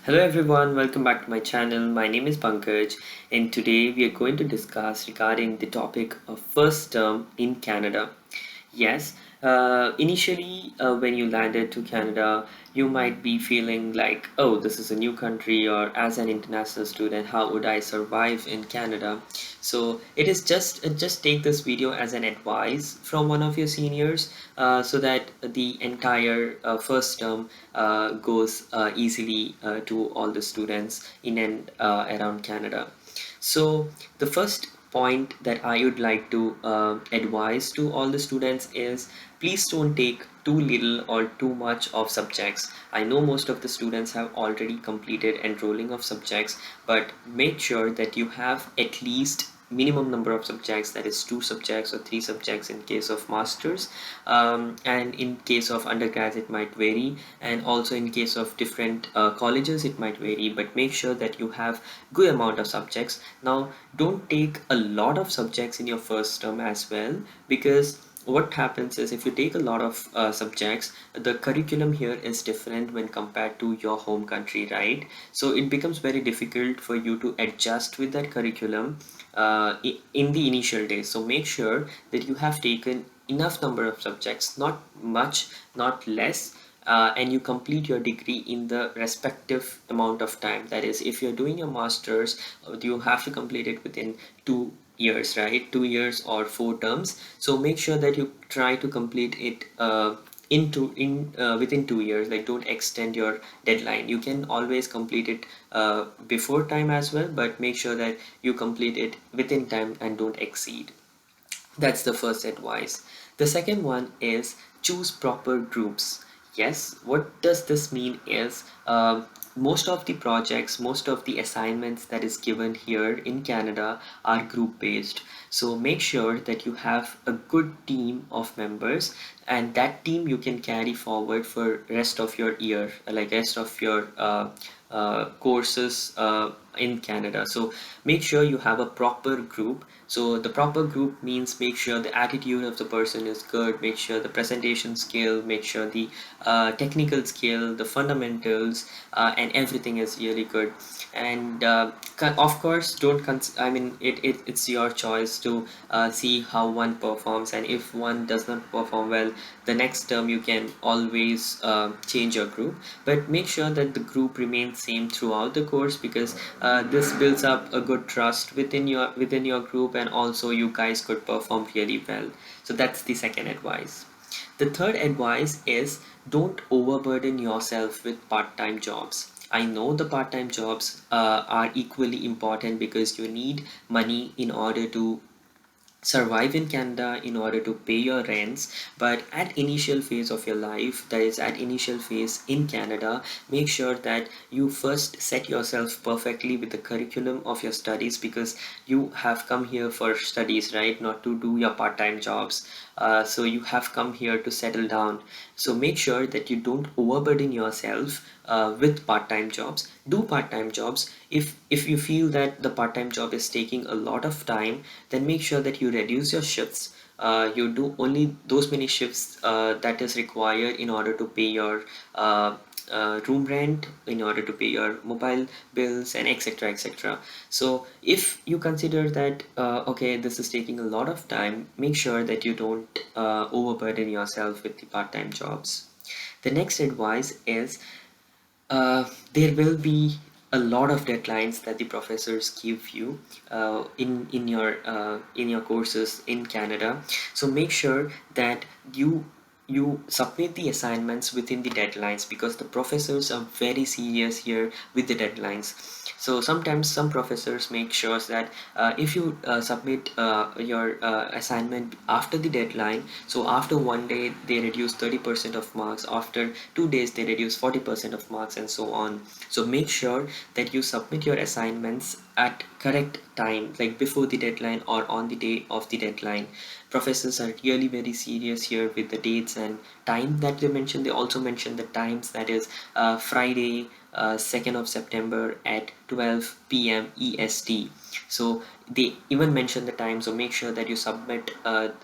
Hello everyone, welcome back to my channel. My name is Pankaj, and today we are going to discuss regarding the topic of first term in Canada. Yes, initially when you landed to Canada, you might be feeling like, oh, this is a new country, or as an international student, how would I survive in Canada? So it is just take this video as an advice from one of your seniors, so that the entire first term goes easily to all the students in and around Canada. So the first point that I would like to advise to all the students is please don't take too little or too much of subjects. I know most of the students have already completed enrolling of subjects, but make sure that you have at least minimum number of subjects, that is two subjects or three subjects in case of masters, and in case of undergrads it might vary, and also in case of different colleges it might vary, but make sure that you have good amount of subjects. Now don't take a lot of subjects in your first term as well, because what happens is if you take a lot of subjects, the curriculum here is different when compared to your home country, right? So it becomes very difficult for you to adjust with that curriculum in the initial days. So make sure that you have taken enough number of subjects, not much, not less, and you complete your degree in the respective amount of time. That is, if you're doing your masters, you have to complete it within 2 years, right? 2 years or 4 terms. So make sure that you try to complete it in within 2 years. Like, don't extend your deadline. You can always complete it before time as well, but make sure that you complete it within time and don't exceed. That's the first advice. The second one is choose proper groups. Yes, what does this mean is most of the projects, most of the assignments that is given here in Canada are group based. So make sure that you have a good team of members, and that team you can carry forward for rest of your year, like rest of your courses in Canada. So make sure you have a proper group. So the proper group means make sure the attitude of the person is good, make sure the presentation skill, make sure the technical skill, the fundamentals, and everything is really good. And of course, don't I mean it's your choice to see how one performs, and if one does not perform well, the next term you can always change your group, but make sure that the group remains same throughout the course, because this builds up a good trust within your group, and also you guys could perform really well. So that's the second advice. The third advice is don't overburden yourself with part-time jobs. I know the part-time jobs are equally important because you need money in order to survive in Canada, in order to pay your rents. But at initial phase of your life, that is at initial phase in Canada, make sure that you first set yourself perfectly with the curriculum of your studies, because you have come here for studies, right? Not to do your part-time jobs. So you have come here to settle down. So make sure that you don't overburden yourself with part-time jobs. Do part-time jobs. If you feel that the part-time job is taking a lot of time, then make sure that you reduce your shifts. You do only those many shifts that is required in order to pay your room rent, in order to pay your mobile bills, and etc etc. So if you consider that okay, this is taking a lot of time, make sure that you don't overburden yourself with the part-time jobs. The next advice is there will be a lot of deadlines that the professors give you in your courses in Canada. So make sure that you submit the assignments within the deadlines, because the professors are very serious here with the deadlines. So sometimes some professors make sure that if you submit your assignment after the deadline, so after one day they reduce 30% of marks, after 2 days they reduce 40% of marks, and so on. So make sure that you submit your assignments at correct time, like before the deadline or on the day of the deadline. Professors are really very serious here with the dates and time that they mention. They also mention the times, that is Friday 2nd of September at 12 p.m. EST. So they even mention the time. So make sure that you submit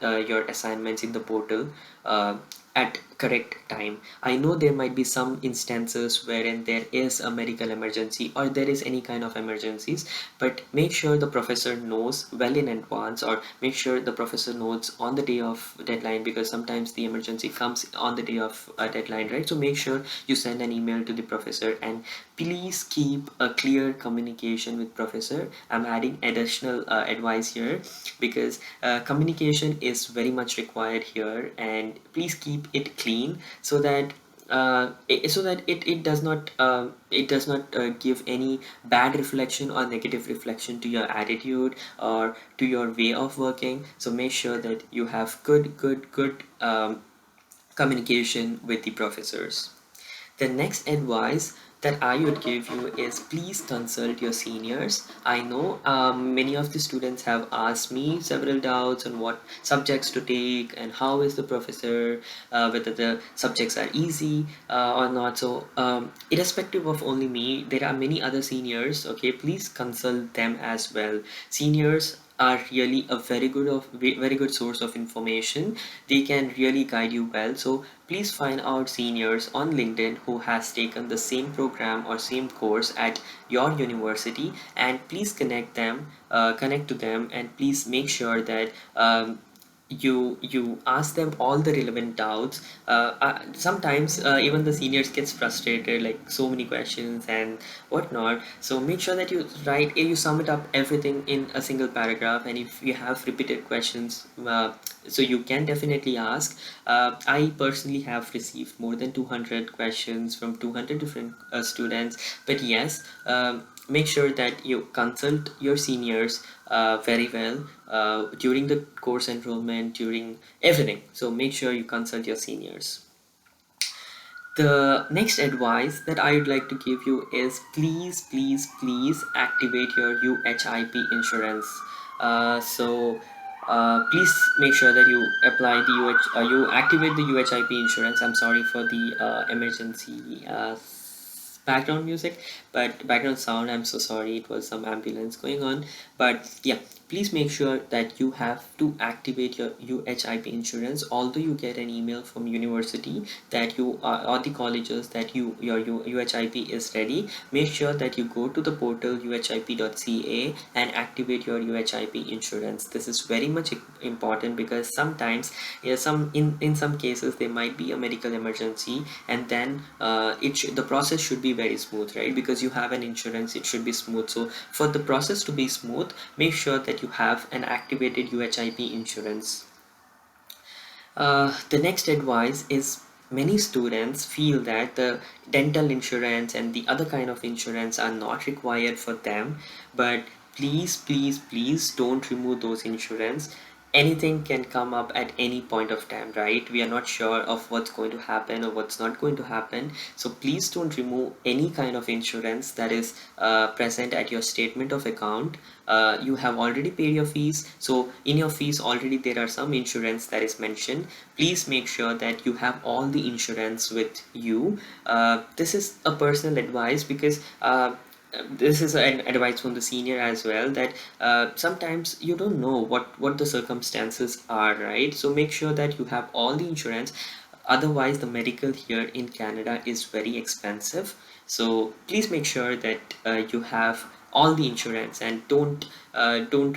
your assignments in the portal at correct time. I know there might be some instances wherein there is a medical emergency or there is any kind of emergencies, but make sure the professor knows well in advance, or make sure the professor knows on the day of deadline, because sometimes the emergency comes on the day of a deadline, right? So make sure you send an email to the professor, and please keep a clear communication with professor. I'm adding additional advice here, because communication is very much required here, and please keep it clean so that it does not give any bad reflection or negative reflection to your attitude or to your way of working. So make sure that you have good communication with the professors. The next advice that I would give you is, please consult your seniors. I know many of the students have asked me several doubts on what subjects to take and how is the professor, whether the subjects are easy or not. So, irrespective of only me, there are many other seniors. Okay, please consult them as well. Seniors are really a very good source of information. They can really guide you well. So please find out seniors on LinkedIn who has taken the same program or same course at your university, and please connect to them, and please make sure that you ask them all the relevant doubts. Sometimes even the seniors gets frustrated, like so many questions and whatnot. So make sure that you sum it up everything in a single paragraph, and if you have repeated questions, so you can definitely ask. I personally have received more than 200 questions from 200 different students. But yes, make sure that you consult your seniors very well during the course enrollment, during everything. So make sure you consult your seniors. The next advice that I would like to give you is, please activate your UHIP insurance. Please make sure that you apply the you activate the UHIP insurance. I'm sorry for the emergency background music, but background sound. I'm so sorry. It was some ambulance going on. But yeah, please make sure that you have to activate your UHIP insurance. Although you get an email from university that you are, or the colleges, that your UHIP is ready, make sure that you go to the portal uhip.ca and activate your UHIP insurance. This is very much important, because sometimes, yeah, in some cases there might be a medical emergency, and then the process should be very smooth, right? Because you have an insurance, it should be smooth. So for the process to be smooth, make sure that you have an activated UHIP insurance. The next advice is, many students feel that the dental insurance and the other kind of insurance are not required for them, but please don't remove those insurance. Anything can come up at any point of time, right? We are not sure of what's going to happen or what's not going to happen. So please don't remove any kind of insurance that is present at your statement of account. You have already paid your fees, so in your fees already there are some insurance that is mentioned. Please make sure that you have all the insurance with you. This is a personal advice, because this is an advice from the senior as well, that sometimes you don't know what the circumstances are, right? So make sure that you have all the insurance. Otherwise, the medical here in Canada is very expensive. So please make sure that you have all the insurance, and don't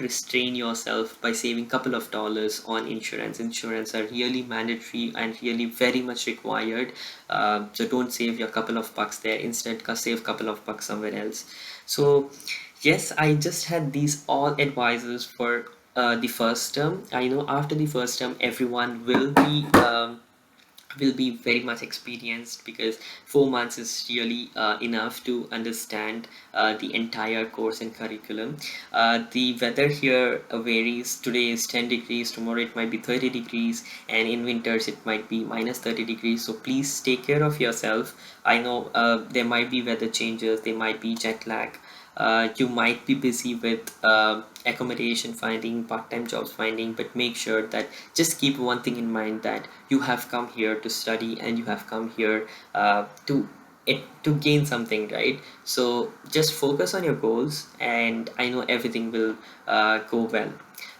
restrain yourself by saving couple of dollars on insurance are really mandatory and really very much required. So don't save your couple of bucks there, instead save couple of bucks somewhere else. So yes, I just had these all advices for the first term. I know after the first term everyone will be very much experienced, because 4 months is really enough to understand the entire course and curriculum. The weather here varies. Today is 10 degrees, tomorrow it might be 30 degrees, and in winters it might be minus 30 degrees. So please take care of yourself. I know there might be weather changes, there might be jet lag. You might be busy with accommodation finding, part-time jobs finding, but make sure that, just keep one thing in mind, that you have come here to study, and you have come here to gain something, right? So just focus on your goals, and I know everything will go well.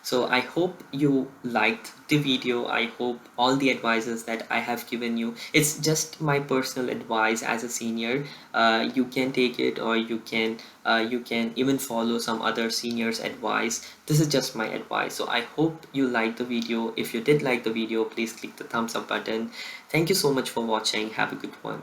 So I hope you liked the video. I hope all the advices that I have given you, it's just my personal advice as a senior. You can take it, or you can even follow some other seniors advice. This is just my advice. So I hope you liked the video. If you did like the video, please click the thumbs up button. Thank you so much for watching. Have a good one.